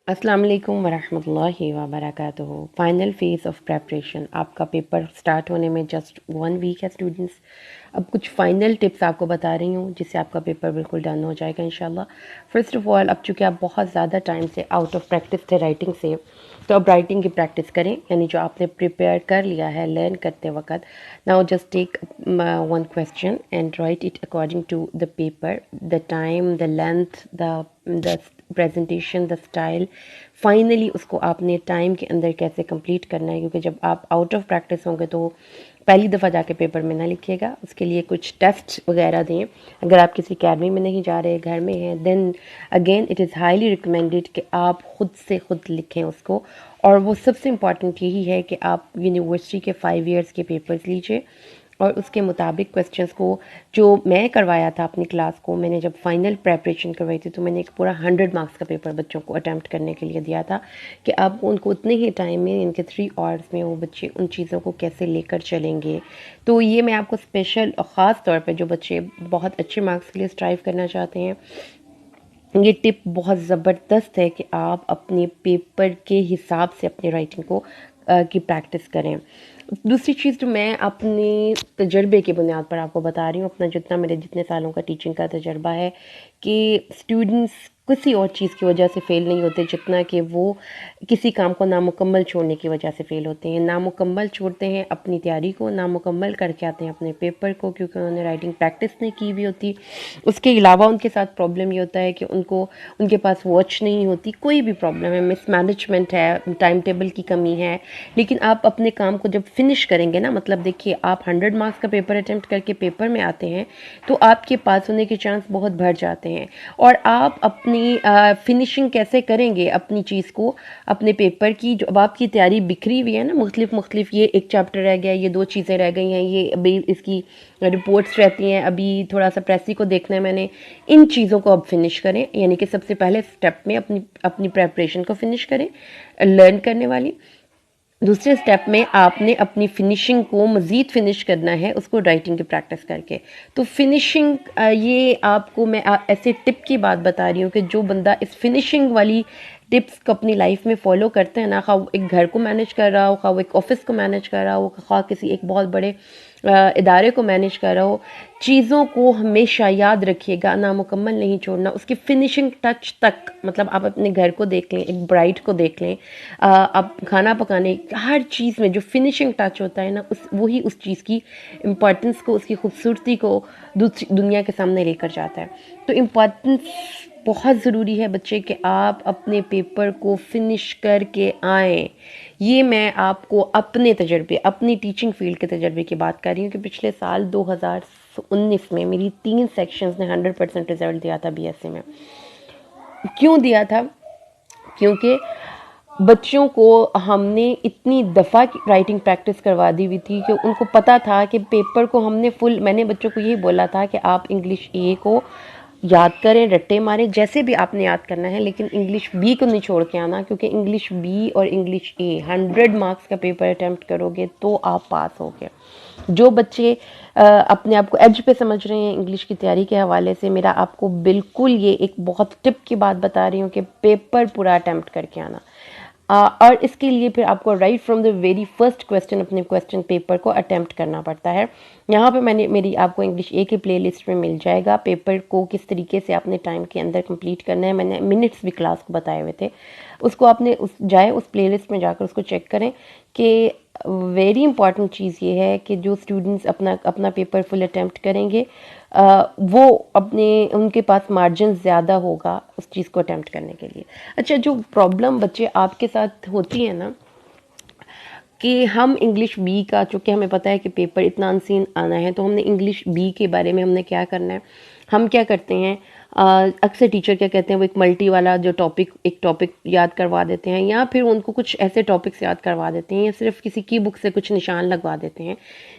अस्सलाम वालेकुम वरहमतुल्लाहि वबरकातुहू। फाइनल फेज़ ऑफ प्रेपरेशन, आपका पेपर स्टार्ट होने में जस्ट 1 वीक है स्टूडेंट्स। अब कुछ फ़ाइनल टिप्स आपको बता रही हूँ जिससे आपका पेपर बिल्कुल डन हो जाएगा इंशाल्लाह। फ़र्स्ट ऑफ़ ऑल, अब चूँकि आप बहुत ज़्यादा टाइम से आउट ऑफ प्रैक्टिस थे राइटिंग से, तो अब राइटिंग की प्रैक्टिस करें, यानी जो आपने प्रिपेयर कर लिया है लर्न करते वक्त। Now just take one question and write it according to the paper, the time, the length, the presentation, the style. Finally उसको आपने टाइम के अंदर कैसे कंप्लीट करना है, क्योंकि जब आप आउट ऑफ प्रैक्टिस होंगे तो पहली दफ़ा जाके पेपर में ना लिखिएगा, उसके लिए कुछ टेस्ट वगैरह दें। अगर आप किसी अकेडमी में नहीं जा रहे, घर में हैं, then again it is highly recommended कि आप खुद से खुद लिखें उसको। और वो सबसे इम्पॉर्टेंट यही है कि आप यूनिवर्सिटी के 5 ईयर्स के पेपर्स लीजिए और उसके मुताबिक क्वेश्चंस को, जो मैं करवाया था अपनी क्लास को, मैंने जब फाइनल प्रेपरेशन करवाई थी तो मैंने एक पूरा 100 मार्क्स का पेपर बच्चों को अटैम्प्ट करने के लिए दिया था कि आप उनको उतने ही टाइम में, इनके 3 आवर्स में, वो बच्चे उन चीज़ों को कैसे लेकर चलेंगे। तो ये मैं आपको स्पेशल और ख़ास तौर पर जो बच्चे बहुत अच्छे मार्क्स के लिए स्ट्राइव करना चाहते हैं, ये टिप बहुत ज़बरदस्त है कि आप अपने पेपर के हिसाब से अपनी राइटिंग को की प्रैक्टिस करें। दूसरी चीज़ जो मैं अपने तजर्बे की बुनियाद पर आपको बता रही हूँ, अपना मेरे जितने सालों का टीचिंग का तजर्बा है, कि स्टूडेंट्स किसी और चीज़ की वजह से फ़ेल नहीं होते जितना कि वो किसी काम को नामुकम्मल छोड़ने की वजह से फ़ेल होते हैं। नामुकम्मल छोड़ते हैं अपनी तैयारी को, नामुकम्मल करके आते हैं अपने पेपर को, क्योंकि उन्होंने राइटिंग प्रैक्टिस नहीं की हुई होती। उसके अलावा उनके साथ प्रॉब्लम ये होता है कि उनके पास वॉच नहीं होती, कोई भी प्रॉब्लम है, मिसमैनेजमेंट है, टाइम टेबल की कमी है। लेकिन आप अपने काम को जब फिनिश करेंगे ना, मतलब देखिए, आप 100 मार्क्स का पेपर अटेम्प्ट करके पेपर में आते हैं तो आपके पास होने के चांस बहुत बढ़ जाते हैं। और आप अपनी फिनिशिंग कैसे करेंगे अपनी चीज़ को, अपने पेपर की, जो अब आपकी तैयारी बिखरी हुई है ना, मुख्तलिफ ये एक चैप्टर रह गया, ये 2 चीज़ें रह गई हैं, ये अभी इसकी रिपोर्ट्स रहती हैं, अभी थोड़ा सा प्रेसी को देखना है मैंने, इन चीज़ों को अब फिनिश करें। यानी कि सबसे पहले स्टेप में अपनी अपनी प्रेपरेशन को फिनिश करें, लर्न करने वाली। दूसरे स्टेप में आपने अपनी फिनिशिंग को मज़ीद फिनिश करना है, उसको राइटिंग की प्रैक्टिस करके। तो फिनिशिंग, ये आपको मैं ऐसे टिप की बात बता रही हूँ कि जो बंदा इस फिनिशिंग वाली टिप्स को अपनी लाइफ में फॉलो करते हैं ना, खा वो एक घर को मैनेज कर रहा हो, खा वो एक ऑफिस को मैनेज कर रहा हो, खा किसी एक बहुत बड़े इदारे को मैनेज कर रहा हो, चीज़ों को हमेशा याद रखिएगा, नामुकम्मल नहीं छोड़ना, उसकी फिनिशिंग टच तक। मतलब आप अपने घर को देख लें, एक ब्राइड को देख लें, आप खाना पकाने, हर चीज़ में जो फिनिशिंग टच होता है ना, वही उस चीज़ की इम्पोर्टेंस को, उसकी खूबसूरती को दूसरी दुनिया के सामने लेकर जाता है। तो इम्पोर्टेंस बहुत ज़रूरी है बच्चे कि आप अपने पेपर को फिनिश करके आएँ। ये मैं आपको अपने तजर्बे, अपनी टीचिंग फील्ड के तजर्बे की बात कर रही हूँ कि पिछले साल 2019 में मेरी 3 सेक्शंस ने 100% रिजल्ट दिया था बीएससी में। क्यों दिया था? क्योंकि बच्चों को हमने इतनी दफ़ा राइटिंग प्रैक्टिस करवा दी हुई थी कि उनको पता था कि पेपर को हमने फुल, मैंने बच्चों को यही बोला था कि आप इंग्लिश ए को याद करें, रट्टे मारें, जैसे भी आपने याद करना है, लेकिन इंग्लिश बी को नहीं छोड़ के आना, क्योंकि इंग्लिश बी और इंग्लिश ए 100 मार्क्स का पेपर अटैम्प्ट करोगे तो आप पास होगे। जो बच्चे अपने आप को एज पे समझ रहे हैं इंग्लिश की तैयारी के हवाले से, मेरा आपको बिल्कुल ये एक बहुत टिप की बात बता रही हूँ कि पेपर पूरा अटैम्प्ट करके आना। और इसके लिए फिर आपको right from the very first question अपने क्वेश्चन पेपर को अटेम्प्ट करना पड़ता है। यहाँ पे मेरी आपको इंग्लिश ए की प्लेलिस्ट में मिल जाएगा पेपर को किस तरीके से आपने टाइम के अंदर कंप्लीट करना है। मैंने मिनट्स भी क्लास को बताए हुए थे, उसको आपने उस प्लेलिस्ट में जाकर उसको चेक करें। कि वेरी इंपॉर्टेंट चीज़ ये है कि जो स्टूडेंट्स अपना अपना पेपर फुल अटेम्प्ट करेंगे, वो उनके पास मार्जिन ज़्यादा होगा उस चीज़ को अटेम्प्ट करने के लिए। अच्छा, जो प्रॉब्लम बच्चे आपके साथ होती है ना, कि हम इंग्लिश बी का, चूँकि हमें पता है कि पेपर इतना अनसीन आना है, तो हमने इंग्लिश बी के बारे में हमने क्या करना है, हम क्या करते हैं, अक्सर टीचर क्या कहते हैं, वो एक मल्टी वाला जो एक टॉपिक याद करवा देते हैं, या फिर उनको कुछ ऐसे टॉपिक्स याद करवा देते हैं, या सिर्फ किसी की बुक से कुछ निशान लगवा देते हैं।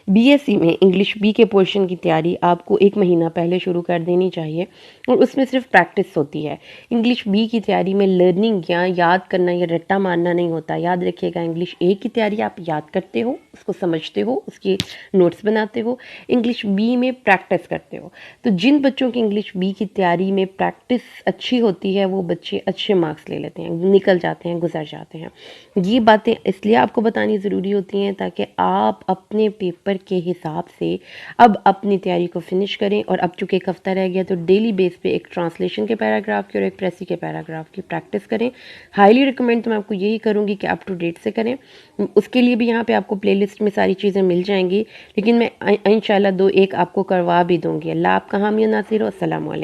बीएससी में इंग्लिश बी के पोर्शन की तैयारी आपको 1 महीना पहले शुरू कर देनी चाहिए, और उसमें सिर्फ प्रैक्टिस होती है। इंग्लिश बी की तैयारी में लर्निंग या याद करना या रट्टा मारना नहीं होता। याद रखिएगा, इंग्लिश ए की तैयारी आप याद करते हो, उसको समझते हो, उसके नोट्स बनाते हो, इंग्लिश बी में प्रैक्टिस करते हो। तो जिन बच्चों की इंग्लिश बी की तैयारी में प्रैक्टिस अच्छी होती है वो बच्चे अच्छे मार्क्स ले लेते हैं, निकल जाते हैं, गुजर जाते हैं। ये बातें इसलिए आपको बतानी ज़रूरी होती हैं ताकि आप अपने पेपर के हिसाब से अब अपनी तैयारी को फिनिश करें। और अब चूँकि एक हफ़्ता रह गया तो डेली बेस पे एक ट्रांसलेशन के पैराग्राफ की और एक प्रेसी के पैराग्राफ की प्रैक्टिस करें। हाईली रिकमेंड तो मैं आपको यही करूँगी कि अप टू डेट से करें। उसके लिए भी यहाँ पे आपको प्लेलिस्ट में सारी चीज़ें मिल जाएंगी, लेकिन मैं इंशाल्लाह 2-1 आपको करवा भी दूँगी। अल्लाह आपका हामी और नासिर हो। अस्सलाम वालेकुम।